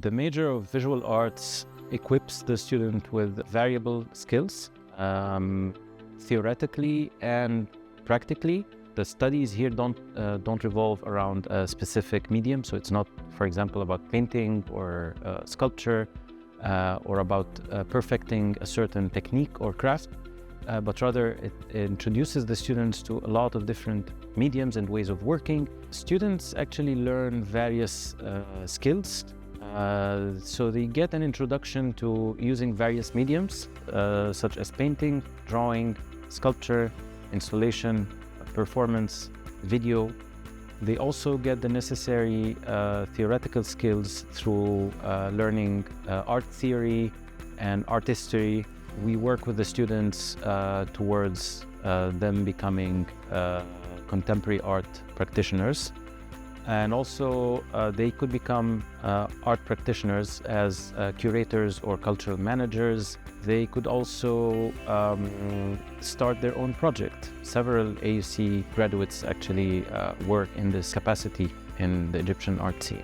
The major of visual arts equips the student with variable skills, theoretically and practically. The studies here don't revolve around a specific medium, so it's not, for example, about painting or sculpture or about perfecting a certain technique or craft, but rather it introduces the students to a lot of different mediums and ways of working. Students actually learn various skills, so they get an introduction to using various mediums, such as painting, drawing, sculpture, installation, performance, video. They also get the necessary theoretical skills through learning art theory and art history. We work with the students towards them becoming contemporary art practitioners. And also they could become art practitioners as curators or cultural managers. They could also start their own project. Several AUC graduates actually work in this capacity in the Egyptian art scene.